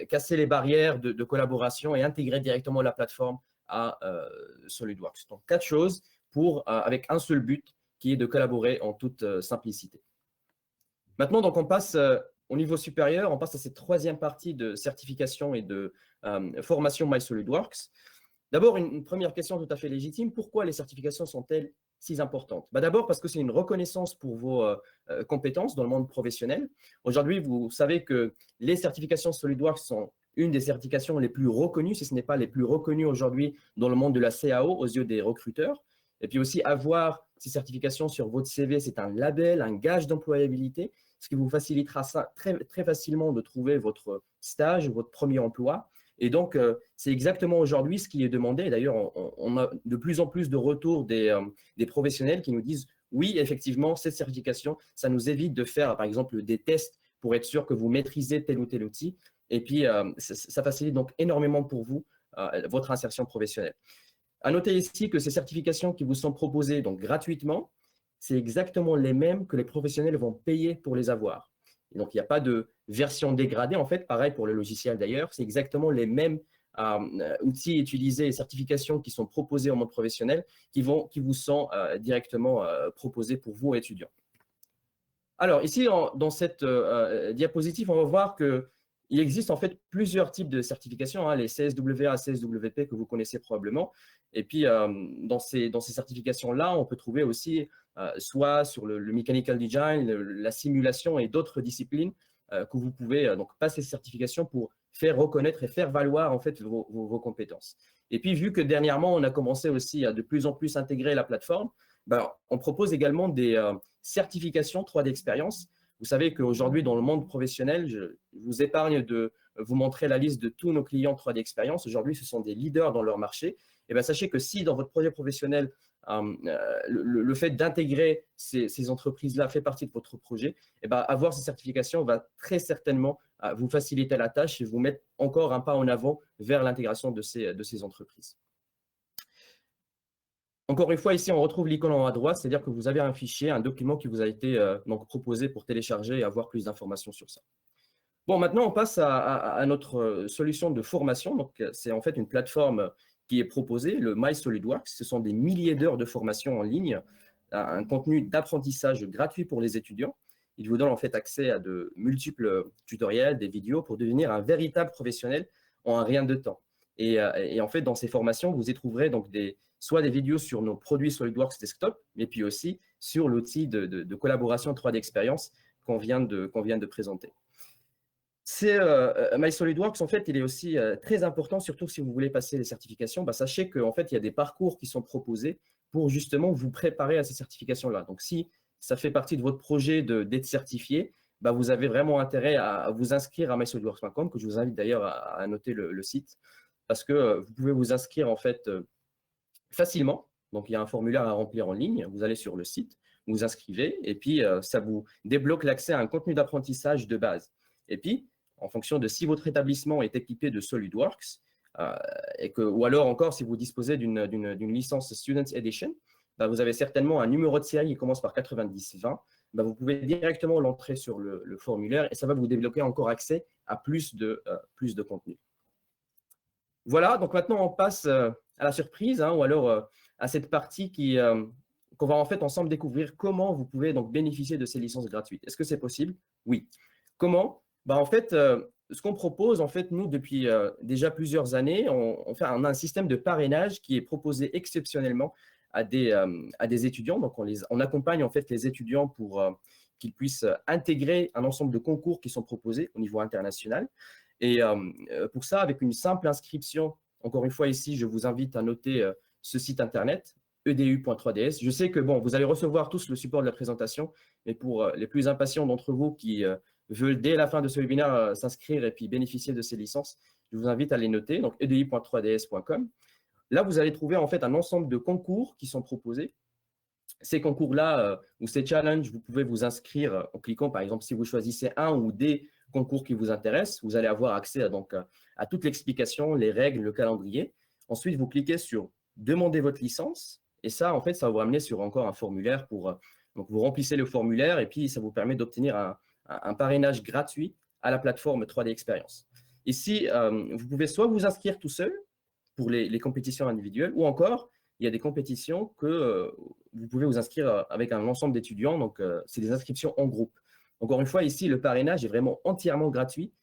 casser les barrières de collaboration et intégrer directement la plateforme à SolidWorks. Donc, 4 choses avec un seul but qui est de collaborer en toute simplicité. Maintenant, donc, on passe au niveau supérieur, on passe à cette troisième partie de certification et de formation MySolidWorks. D'abord, une première question tout à fait légitime. Pourquoi les certifications sont-elles si importantes? D'abord, parce que c'est une reconnaissance pour vos compétences dans le monde professionnel. Aujourd'hui, vous savez que les certifications SolidWorks sont une des certifications les plus reconnues, si ce n'est pas les plus reconnues aujourd'hui dans le monde de la CAO aux yeux des recruteurs. Et puis aussi, avoir ces certifications sur votre CV, c'est un label, un gage d'employabilité, ce qui vous facilitera ça très facilement de trouver votre stage, votre premier emploi. Et donc, c'est exactement aujourd'hui ce qui est demandé. D'ailleurs, on a de plus en plus de retours des professionnels qui nous disent « Oui, effectivement, cette certification, ça nous évite de faire, par exemple, des tests pour être sûr que vous maîtrisez tel ou tel outil. » Et puis, ça facilite donc énormément pour vous votre insertion professionnelle. À noter ici que ces certifications qui vous sont proposées donc gratuitement, c'est exactement les mêmes que les professionnels vont payer pour les avoir. Et donc, il n'y a pas de version dégradée, en fait, pareil pour le logiciel d'ailleurs, c'est exactement les mêmes outils utilisés et certifications qui sont proposés au monde professionnel qui vous sont directement proposés pour vous, étudiants. Alors, ici, dans cette diapositive, on va voir qu'il existe en fait plusieurs types de certifications, les CSWA, CSWP que vous connaissez probablement. Et puis, dans ces certifications-là, on peut trouver aussi soit sur le mechanical design, la simulation et d'autres disciplines que vous pouvez donc passer ces certifications pour faire reconnaître et faire valoir en fait vos compétences. Et puis, vu que dernièrement, on a commencé aussi à de plus en plus intégrer la plateforme, on propose également des certifications 3D Experience. Vous savez qu'aujourd'hui, dans le monde professionnel, je vous épargne de vous montrer la liste de tous nos clients 3D Experience. Aujourd'hui, ce sont des leaders dans leur marché. Et sachez que si dans votre projet professionnel, le fait d'intégrer ces entreprises-là fait partie de votre projet, avoir ces certifications va très certainement vous faciliter la tâche et vous mettre encore un pas en avant vers l'intégration de ces entreprises. Encore une fois, ici, on retrouve l'icône en haut à droite, c'est-à-dire que vous avez un fichier, un document qui vous a été donc proposé pour télécharger et avoir plus d'informations sur ça. Bon, maintenant, on passe à notre solution de formation. Donc, c'est en fait une plateforme qui est proposée, le MySolidWorks. Ce sont des milliers d'heures de formation en ligne, un contenu d'apprentissage gratuit pour les étudiants. Il vous donne en fait accès à de multiples tutoriels, des vidéos pour devenir un véritable professionnel en un rien de temps. Et en fait, dans ces formations, vous y trouverez donc soit des vidéos sur nos produits SolidWorks Desktop, mais puis aussi sur l'outil de collaboration 3D Experience qu'on vient de présenter. My SolidWorks, en fait, il est aussi très important, surtout si vous voulez passer les certifications. Sachez qu'en fait, il y a des parcours qui sont proposés pour justement vous préparer à ces certifications-là. Donc, si ça fait partie de votre projet d'être certifié, vous avez vraiment intérêt à vous inscrire à mysolidworks.com, que je vous invite d'ailleurs à noter le site, parce que vous pouvez vous inscrire en fait facilement. Donc, il y a un formulaire à remplir en ligne. Vous allez sur le site, vous vous inscrivez, et puis ça vous débloque l'accès à un contenu d'apprentissage de base. Et puis, en fonction de si votre établissement est équipé de SolidWorks, ou alors encore si vous disposez d'une licence Student Edition, vous avez certainement un numéro de série qui commence par 9020. Vous pouvez directement l'entrer sur le formulaire et ça va vous débloquer encore accès à plus de contenu. Voilà, donc maintenant on passe à la surprise, ou alors à cette partie qu'on va en fait ensemble découvrir comment vous pouvez donc bénéficier de ces licences gratuites. Est-ce que c'est possible? Oui. Comment? En fait, ce qu'on propose, en fait, nous, depuis déjà plusieurs années, on a un système de parrainage qui est proposé exceptionnellement à des étudiants. Donc, on accompagne en fait les étudiants pour qu'ils puissent intégrer un ensemble de concours qui sont proposés au niveau international. Et pour ça, avec une simple inscription, encore une fois ici, je vous invite à noter ce site internet, edu.3ds. Je sais que vous allez recevoir tous le support de la présentation, mais pour les plus impatients d'entre vous qui veulent dès la fin de ce webinaire s'inscrire et puis bénéficier de ces licences, je vous invite à les noter, donc edu.3ds.com. Là, vous allez trouver en fait un ensemble de concours qui sont proposés. Ces concours-là, ou ces challenges, vous pouvez vous inscrire en cliquant, par exemple, si vous choisissez un ou des concours qui vous intéressent, vous allez avoir accès à toute l'explication, les règles, le calendrier. Ensuite, vous cliquez sur « Demander votre licence » et ça, en fait, ça va vous amener sur encore un formulaire donc vous remplissez le formulaire et puis ça vous permet d'obtenir un parrainage gratuit à la plateforme 3D Experience. Ici, vous pouvez soit vous inscrire tout seul pour les compétitions individuelles ou encore, il y a des compétitions que vous pouvez vous inscrire avec un ensemble d'étudiants. Donc, c'est des inscriptions en groupe. Encore une fois, ici, le parrainage est vraiment entièrement gratuit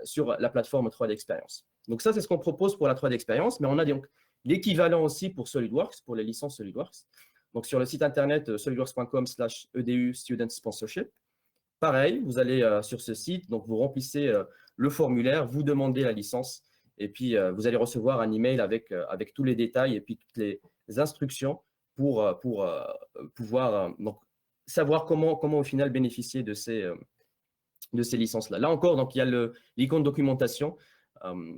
sur la plateforme 3D Experience. Donc, ça, c'est ce qu'on propose pour la 3D Experience, mais on a donc l'équivalent aussi pour SolidWorks, pour les licences SolidWorks. Donc, sur le site internet solidworks.com/edu student sponsorship. Pareil, vous allez sur ce site, donc vous remplissez le formulaire, vous demandez la licence, et puis vous allez recevoir un email avec tous les détails et puis toutes les instructions pour pouvoir donc, savoir comment au final bénéficier de ces licences-là. Là encore, donc, il y a l'icône documentation.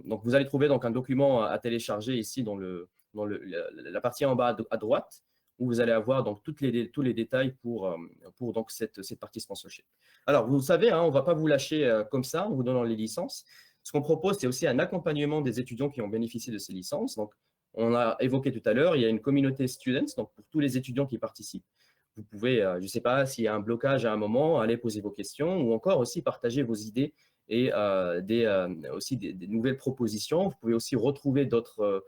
Donc, vous allez trouver donc, un document à télécharger ici dans la partie en bas à droite, où vous allez avoir donc, tous les détails pour donc, cette partie sponsorship. Alors, vous savez, on ne va pas vous lâcher comme ça en vous donnant les licences. Ce qu'on propose, c'est aussi un accompagnement des étudiants qui ont bénéficié de ces licences. Donc, on a évoqué tout à l'heure, il y a une communauté students, donc pour tous les étudiants qui participent. Vous pouvez, je ne sais pas, s'il y a un blocage à un moment, aller poser vos questions ou encore aussi partager vos idées et aussi des nouvelles propositions. Vous pouvez aussi retrouver d'autres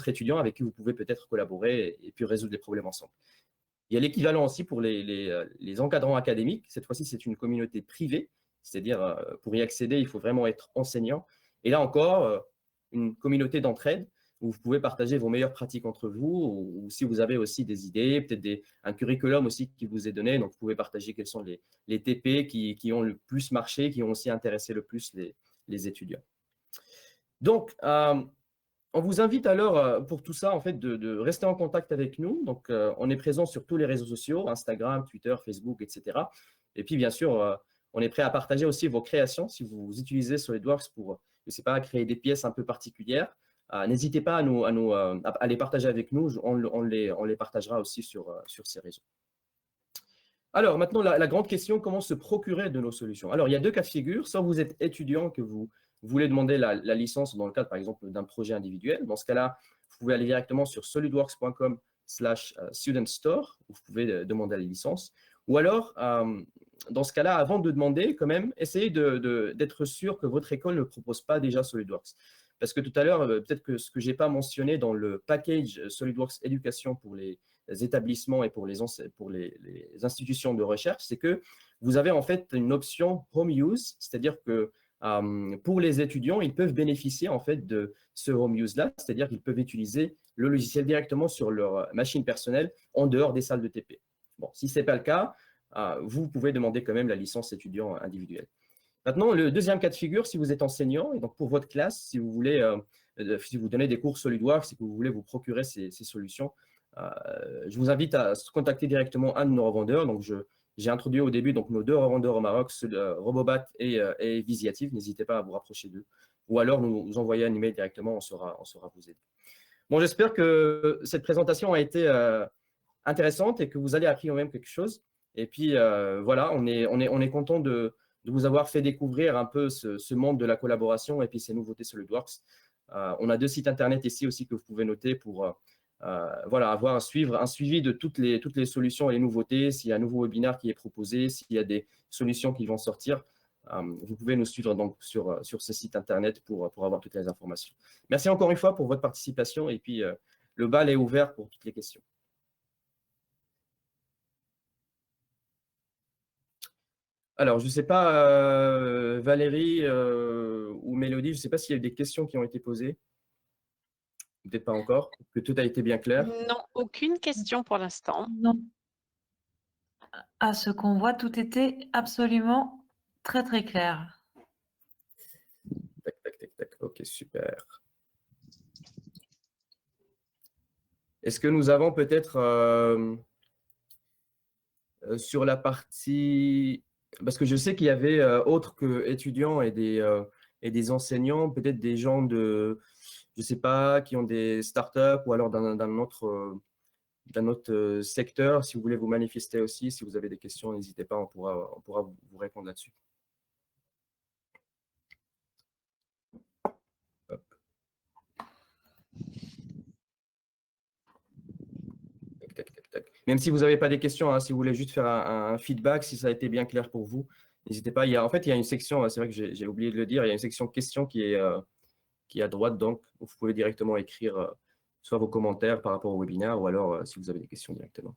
étudiants avec qui vous pouvez peut-être collaborer et puis résoudre les problèmes ensemble. Il y a l'équivalent aussi pour les encadrants académiques. Cette fois-ci, c'est une communauté privée, c'est-à-dire pour y accéder, il faut vraiment être enseignant. Et là encore, une communauté d'entraide où vous pouvez partager vos meilleures pratiques entre vous, ou si vous avez aussi des idées, peut-être un curriculum aussi qui vous est donné, donc vous pouvez partager quels sont les TP qui ont le plus marché, qui ont aussi intéressé le plus les étudiants. Donc, on vous invite alors, pour tout ça, en fait, de rester en contact avec nous. Donc, on est présent sur tous les réseaux sociaux, Instagram, Twitter, Facebook, etc. Et puis, bien sûr, on est prêt à partager aussi vos créations. Si vous utilisez SolidWorks pour, je ne sais pas, créer des pièces un peu particulières, n'hésitez pas à les partager avec nous. On les partagera aussi sur ces réseaux. Alors, maintenant, la grande question, comment se procurer de nos solutions? Alors, il y a deux cas de figure. Soit vous êtes étudiant, que vous voulez demander la licence dans le cadre, par exemple, d'un projet individuel. Dans ce cas-là, vous pouvez aller directement sur solidworks.com/studentstore, où vous pouvez demander la licence. Ou alors, dans ce cas-là, avant de demander, quand même, essayez d'être sûr que votre école ne propose pas déjà SolidWorks. Parce que tout à l'heure, peut-être que ce que je n'ai pas mentionné dans le package SolidWorks Éducation pour les établissements et pour les institutions de recherche, c'est que vous avez en fait une option Home Use, c'est-à-dire que pour les étudiants, ils peuvent bénéficier en fait de ce home use-là, c'est-à-dire qu'ils peuvent utiliser le logiciel directement sur leur machine personnelle en dehors des salles de TP. Bon, si ce n'est pas le cas, vous pouvez demander quand même la licence étudiant individuelle. Maintenant, le deuxième cas de figure, si vous êtes enseignant, et donc pour votre classe, si vous voulez, si vous donnez des cours SolidWorks, si vous voulez vous procurer ces solutions, je vous invite à contacter directement un de nos revendeurs. Donc, j'ai introduit au début donc, nos deux revendeurs au Maroc, Robobat et Visiative. N'hésitez pas à vous rapprocher d'eux. Ou alors, nous envoyer un email directement, on saura vous aider. Bon, j'espère que cette présentation a été intéressante et que vous allez appris quand même quelque chose. Et puis, voilà, on est content de vous avoir fait découvrir un peu ce monde de la collaboration et puis ces nouveautés SolidWorks. On a 2 sites internet ici aussi que vous pouvez noter pour voilà, avoir un suivi de toutes les solutions et les nouveautés, s'il y a un nouveau webinaire qui est proposé, s'il y a des solutions qui vont sortir. Vous pouvez nous suivre donc sur ce site internet pour avoir toutes les informations. Merci encore une fois pour votre participation et puis le bal est ouvert pour toutes les questions. Alors, je ne sais pas, Valérie ou Mélodie, je ne sais pas s'il y a eu des questions qui ont été posées. Peut-être pas encore, que tout a été bien clair. Non, aucune question pour l'instant. Non. À ce qu'on voit, tout était absolument très, très clair. Tac, tac, tac, tac. Ok, super. Est-ce que nous avons peut-être sur la partie… Parce que je sais qu'il y avait autres que étudiants et des enseignants, peut-être des gens de, je ne sais pas, qui ont des startups ou alors d'un autre secteur. Si vous voulez vous manifester aussi, si vous avez des questions, n'hésitez pas, on pourra vous répondre là-dessus. Même si vous n'avez pas des questions, hein, si vous voulez juste faire un feedback, si ça a été bien clair pour vous, n'hésitez pas. En fait, il y a une section, c'est vrai que j'ai oublié de le dire, il y a une section questions qui est à droite, donc vous pouvez directement écrire soit vos commentaires par rapport au webinaire ou alors si vous avez des questions directement.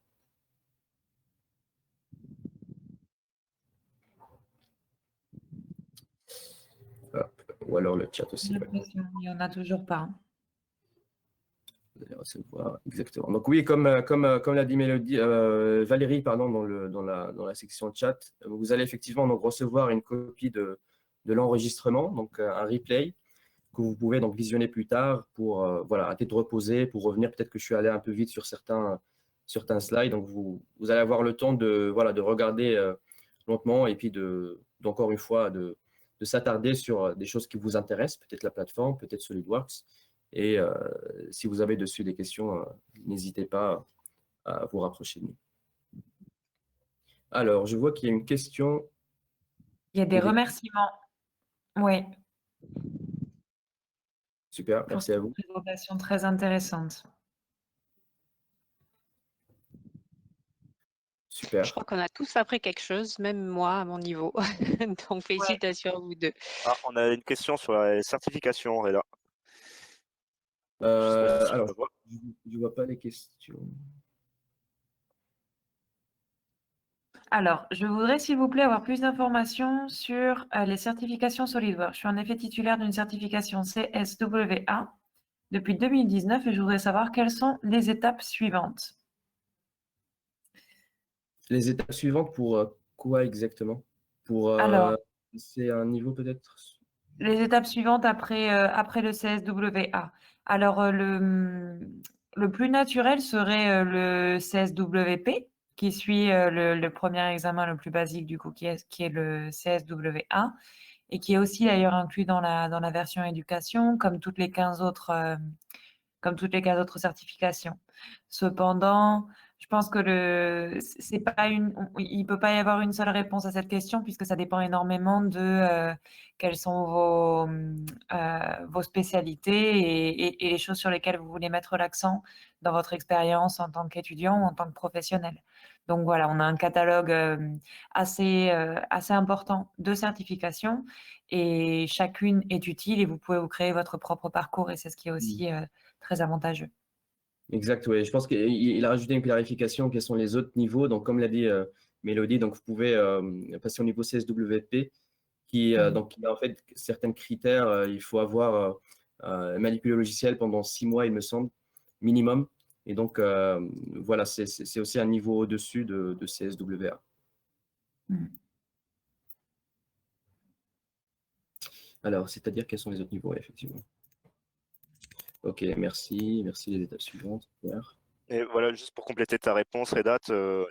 Hop. Ou alors le chat aussi. Il n'y en a toujours pas. Vous allez recevoir, exactement. Donc oui, comme l'a dit Mélodie, Valérie, pardon, dans la section chat, vous allez effectivement donc recevoir une copie de l'enregistrement, donc un replay que vous pouvez donc visionner plus tard pour voilà, à tête reposée, pour revenir. Peut-être que je suis allé un peu vite sur certains slides, donc vous allez avoir le temps de regarder lentement et puis encore une fois de s'attarder sur des choses qui vous intéressent, peut-être la plateforme, peut-être SolidWorks. Et si vous avez dessus des questions, n'hésitez pas à vous rapprocher de nous. Alors, je vois qu'il y a une question. Il y a des remerciements. Oui. Super, merci à vous. Une présentation très intéressante. Super. Je crois qu'on a tous appris quelque chose, même moi à mon niveau. Donc, félicitations à vous deux. Ah, on a une question sur la certification, Reda. Alors, je ne vois pas les questions. Alors, je voudrais, s'il vous plaît, avoir plus d'informations sur les certifications SolidWorks. Je suis en effet titulaire d'une certification CSWA depuis 2019 et je voudrais savoir quelles sont les étapes suivantes. Les étapes suivantes pour quoi exactement? Alors, c'est un niveau peut-être? Les étapes suivantes après le CSWA. Alors, le plus naturel serait le CSWP, qui suit le premier examen le plus basique, du coup, qui est le CSWA, et qui est aussi d'ailleurs inclus dans la version éducation, comme toutes les 15 autres certifications. Cependant, je pense que il ne peut pas y avoir une seule réponse à cette question puisque ça dépend énormément de quelles sont vos spécialités et les choses sur lesquelles vous voulez mettre l'accent dans votre expérience en tant qu'étudiant ou en tant que professionnel. Donc voilà, on a un catalogue assez important de certifications et chacune est utile et vous pouvez vous créer votre propre parcours et c'est ce qui est aussi très avantageux. Exact, oui. Je pense qu'il a rajouté une clarification, quels sont les autres niveaux. Donc, comme l'a dit Mélodie, donc vous pouvez passer au niveau CSWP Donc, il y a en fait certains critères. Il faut avoir manipulé le logiciel pendant 6 mois, il me semble, minimum. Et donc, voilà, c'est aussi un niveau au-dessus de CSWA. Alors, c'est-à-dire quels sont les autres niveaux, effectivement. Ok, merci. Merci les étapes suivantes. Et voilà, juste pour compléter ta réponse, Redat,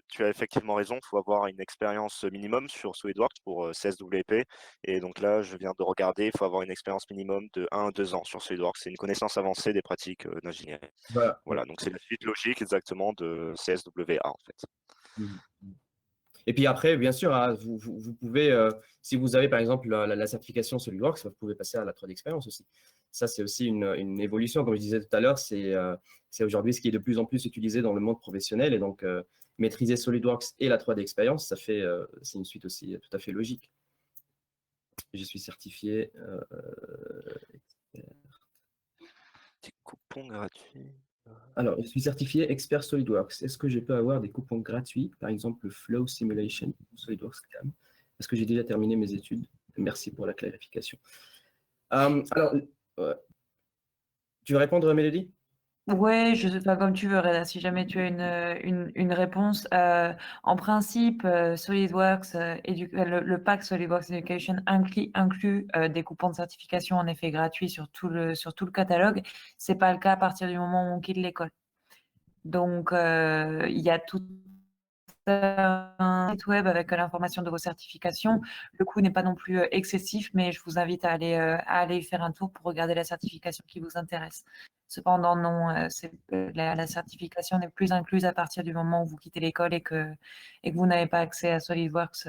tu as effectivement raison, il faut avoir une expérience minimum sur SolidWorks pour CSWP. Et donc là, je viens de regarder, il faut avoir une expérience minimum de 1 à 2 ans sur SolidWorks. C'est une connaissance avancée des pratiques d'ingénierie. Voilà, donc c'est la suite logique exactement de CSWA en fait. Et puis après, bien sûr, hein, vous pouvez, si vous avez par exemple la certification SolidWorks, vous pouvez passer à la 3D expérience aussi. Ça, c'est aussi une évolution. Comme je disais tout à l'heure, c'est aujourd'hui ce qui est de plus en plus utilisé dans le monde professionnel. Et donc, maîtriser SolidWorks et la 3D expérience, c'est une suite aussi tout à fait logique. Je suis certifié expert. Des coupons gratuits. Alors, je suis certifié expert SolidWorks. Est-ce que je peux avoir des coupons gratuits, par exemple Flow Simulation ou SolidWorks CAM? Parce que j'ai déjà terminé mes études. Merci pour la clarification. Alors, tu veux répondre, Mélodie? Ouais, je sais pas, comme tu veux, Reda, si jamais tu as une réponse. En principe, SolidWorks, le pack SolidWorks Education inclut des coupons de certification en effet gratuits sur tout le catalogue. C'est pas le cas à partir du moment où on quitte l'école. Donc, il y a tout un site web avec l'information de vos certifications. Le coût n'est pas non plus excessif, mais je vous invite à aller faire un tour pour regarder la certification qui vous intéresse. Cependant, non, la certification n'est plus incluse à partir du moment où vous quittez l'école et que vous n'avez pas accès à SolidWorks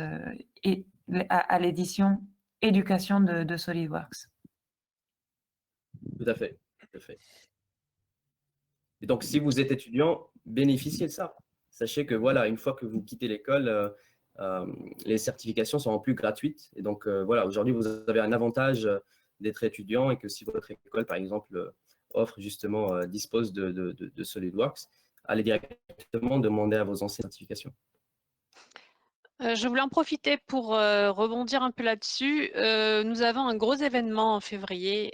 et à l'édition éducation de SolidWorks. Tout à fait. Tout à fait. Et donc, si vous êtes étudiant, bénéficiez de ça. Sachez que voilà, une fois que vous quittez l'école, les certifications seront plus gratuites. Et donc, voilà, aujourd'hui, vous avez un avantage d'être étudiant et que si votre école, par exemple, offre justement, dispose de SolidWorks, allez directement demander à vos anciennes certifications. Je voulais en profiter pour rebondir un peu là-dessus. Nous avons un gros événement en février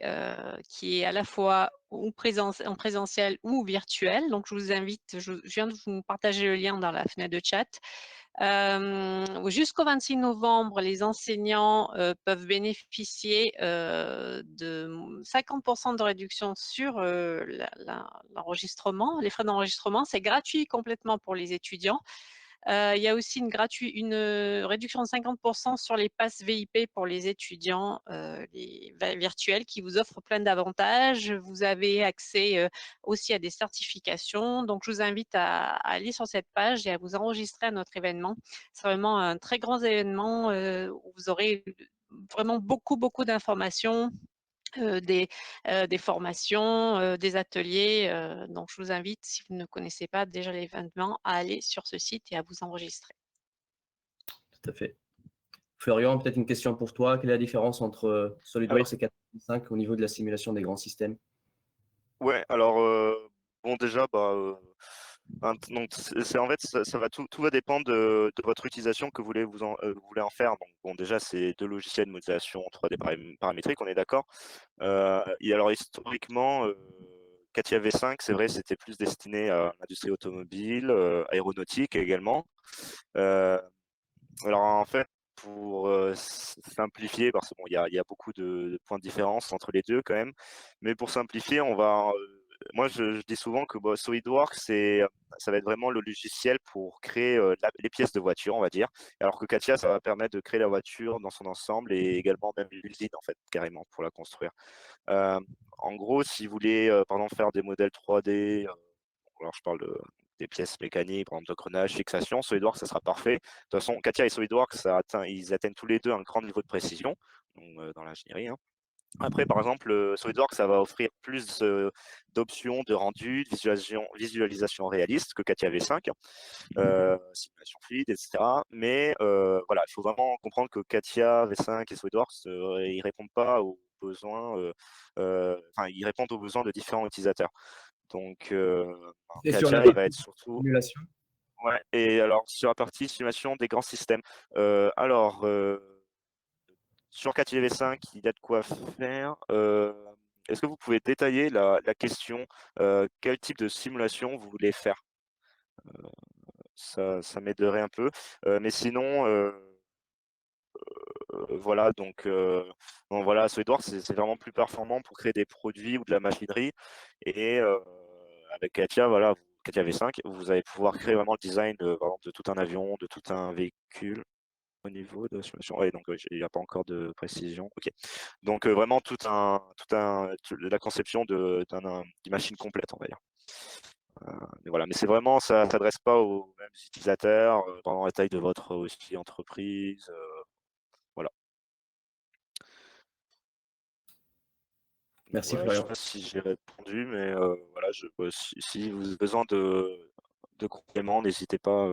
qui est à la fois en présentiel ou virtuel. Donc, je vous invite, je viens de vous partager le lien dans la fenêtre de chat. Jusqu'au 26 novembre, les enseignants peuvent bénéficier de 50% de réduction sur l'enregistrement. Les frais d'enregistrement, c'est gratuit complètement pour les étudiants. Il y a aussi une réduction de 50% sur les passes VIP pour les étudiants les virtuels qui vous offrent plein d'avantages. Vous avez accès aussi à des certifications. Donc, je vous invite à aller sur cette page et à vous enregistrer à notre événement. C'est vraiment un très grand événement où vous aurez vraiment beaucoup d'informations. Des formations, des ateliers. Donc, je vous invite, si vous ne connaissez pas déjà l'événement, à aller sur ce site et à vous enregistrer. Tout à fait. Florian, peut-être une question pour toi. Quelle est la différence entre SolidWorks et 4.5 au niveau de la simulation des grands systèmes? Ouais, alors, bon, déjà, donc en fait, ça va tout va dépendre de votre utilisation que vous voulez en faire. Donc, bon, déjà, c'est deux logiciels de modélisation 3D paramétrique, on est d'accord. Et alors, historiquement, CATIA V5, c'est vrai, c'était plus destiné à l'industrie automobile, aéronautique également. Alors, en fait, pour simplifier, parce que bon, il y a beaucoup de points de différence entre les deux quand même, mais pour simplifier, moi je dis souvent que SolidWorks, ça va être vraiment le logiciel pour créer les pièces de voiture, on va dire, alors que CATIA, ça va permettre de créer la voiture dans son ensemble et également même l'usine, en fait, carrément, pour la construire. En gros, si vous voulez, par exemple, faire des modèles 3D, alors je parle des pièces mécaniques, par exemple d'engrenage, fixation, SolidWorks, ça sera parfait. De toute façon, CATIA et SolidWorks, ils atteignent tous les deux un grand niveau de précision dans l'ingénierie. Hein. Après, par exemple, SolidWorks, ça va offrir plus d'options de rendu, de visualisation réaliste que CATIA V5, simulation fluide, etc. Mais voilà, il faut vraiment comprendre que CATIA V5 et SolidWorks, ils répondent pas aux besoins, ils répondent aux besoins de différents utilisateurs. Donc, CATIA, il va être surtout. Simulation. Ouais, et alors sur la partie simulation des grands systèmes. sur CATIA-V5, il y a de quoi faire. Est-ce que vous pouvez détailler la question, quel type de simulation vous voulez faire? Ça m'aiderait un peu. Mais sinon, voilà, donc voilà, SolidWorks, c'est vraiment plus performant pour créer des produits ou de la machinerie. Et avec CATIA, voilà, CATIA V5, vous allez pouvoir créer vraiment le design par exemple, de tout un avion, de tout un véhicule. Au niveau de la simulation, ouais, donc il n'y a pas encore de précision. Ok. Donc vraiment la conception d'une machine complète, on va dire. Mais voilà, mais c'est vraiment, ça ne s'adresse pas aux mêmes utilisateurs, pendant la taille de votre aussi entreprise. Voilà. Merci Ouais, je ne Florian. sais pas si j'ai répondu, mais voilà, si vous avez besoin de compléments, n'hésitez pas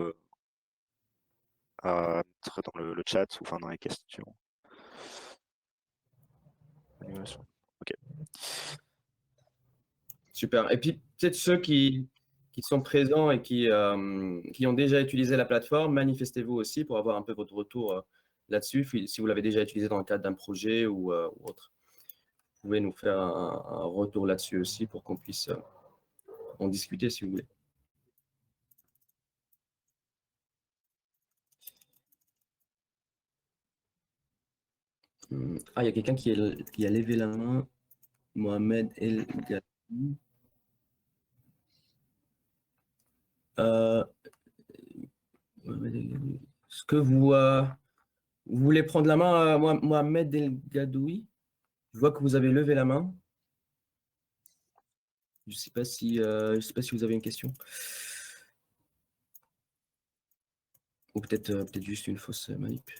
à mettre dans le chat ou enfin dans les questions. Animation. Ok. Super. Et puis, peut-être ceux qui sont présents et qui ont déjà utilisé la plateforme, manifestez-vous aussi pour avoir un peu votre retour là-dessus, si vous l'avez déjà utilisé dans le cadre d'un projet ou autre. Vous pouvez nous faire un retour là-dessus aussi pour qu'on puisse en discuter si vous voulez. Ah, il y a quelqu'un qui a levé la main. Mohamed El Ghazoui. Est-ce que vous voulez prendre la main, Mohamed El Gadoui? Je vois que vous avez levé la main. Je ne sais pas si vous avez une question. Ou peut-être juste une fausse manip.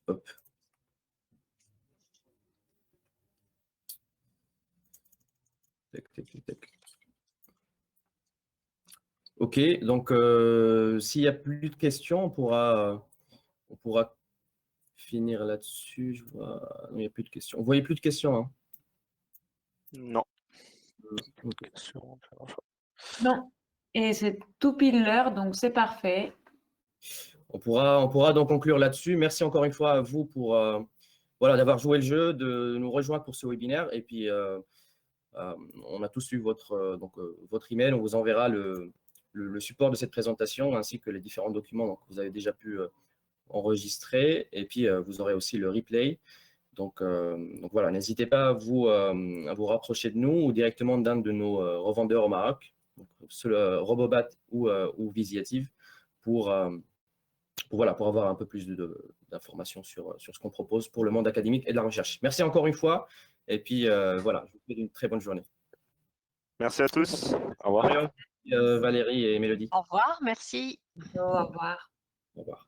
Hop. Tac, tac, tac. Ok, donc s'il n'y a plus de questions, on pourra finir là-dessus. Je vois. Non, il n'y a plus de questions. Vous voyez plus de questions, hein? Non. Okay. Non. Et c'est tout pile l'heure, donc c'est parfait. On pourra donc conclure là-dessus. Merci encore une fois à vous pour voilà, d'avoir joué le jeu, de nous rejoindre pour ce webinaire. Et puis, on a tous eu votre email. On vous enverra le support de cette présentation ainsi que les différents documents que vous avez déjà pu enregistrer. Et puis, vous aurez aussi le replay. Donc voilà, n'hésitez pas à vous rapprocher de nous ou directement d'un de nos revendeurs au Maroc, Robobat ou Visiative, pour avoir un peu plus d'informations sur ce qu'on propose pour le monde académique et de la recherche. Merci encore une fois. Et puis, voilà, je vous souhaite une très bonne journée. Merci à tous. Au revoir. Valérie et Mélodie. Au revoir, merci. Au revoir. Au revoir.